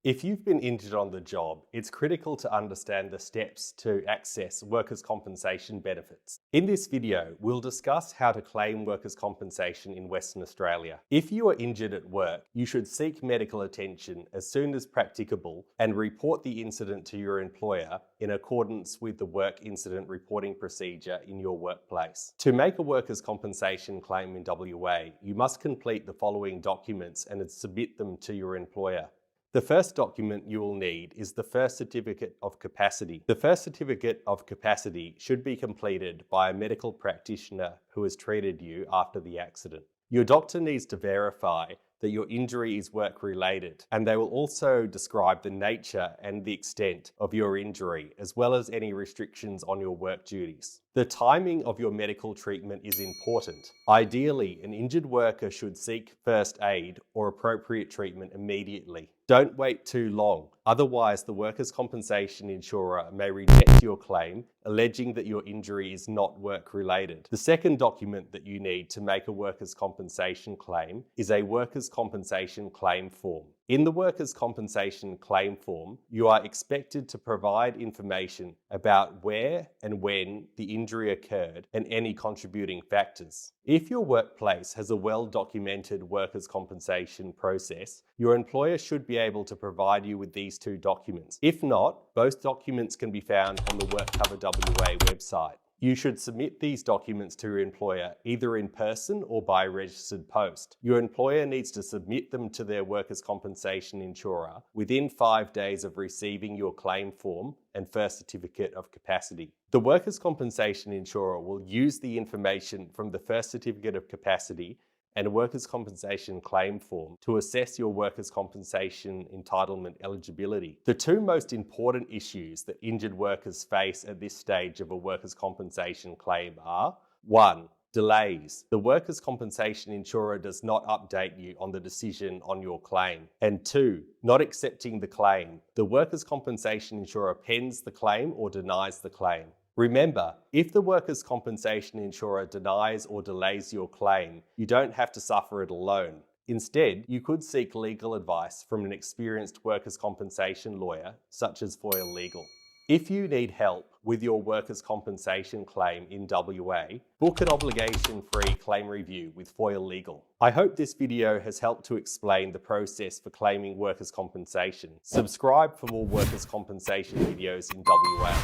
If you've been injured on the job, it's critical to understand the steps to access workers' compensation benefits. In this video, we'll discuss how to claim workers' compensation in Western Australia. If you are injured at work, you should seek medical attention as soon as practicable and report the incident to your employer in accordance with the work incident reporting procedure in your workplace. To make a workers' compensation claim in WA, you must complete the following documents and submit them to your employer. The first document you will need is the first certificate of capacity. The first certificate of capacity should be completed by a medical practitioner who has treated you after the accident. Your doctor needs to verify that your injury is work-related, and they will also describe the nature and the extent of your injury, as well as any restrictions on your work duties. The timing of your medical treatment is important. Ideally, an injured worker should seek first aid or appropriate treatment immediately. Don't wait too long, otherwise the workers' compensation insurer may reject your claim, alleging that your injury is not work-related. The second document that you need to make a workers' compensation claim is a workers' compensation claim form. In the workers' compensation claim form, you are expected to provide information about where and when the injury occurred and any contributing factors. If your workplace has a well-documented workers' compensation process, your employer should be able to provide you with these two documents. If not, both documents can be found on the WorkCover WA website. You should submit these documents to your employer either in person or by registered post. Your employer needs to submit them to their workers' compensation insurer within 5 days of receiving your claim form and first certificate of capacity. The workers' compensation insurer will use the information from the first certificate of capacity and a workers' compensation claim form to assess your workers' compensation entitlement eligibility. The two most important issues that injured workers face at this stage of a workers' compensation claim are: 1. Delays. The workers' compensation insurer does not update you on the decision on your claim. And 2. Not accepting the claim. The workers' compensation insurer pens the claim or denies the claim. Remember, if the workers' compensation insurer denies or delays your claim, you don't have to suffer it alone. Instead, you could seek legal advice from an experienced workers' compensation lawyer, such as Foyle Legal. If you need help with your workers' compensation claim in WA, book an obligation-free claim review with Foyle Legal. I hope this video has helped to explain the process for claiming workers' compensation. Subscribe for more workers' compensation videos in WA.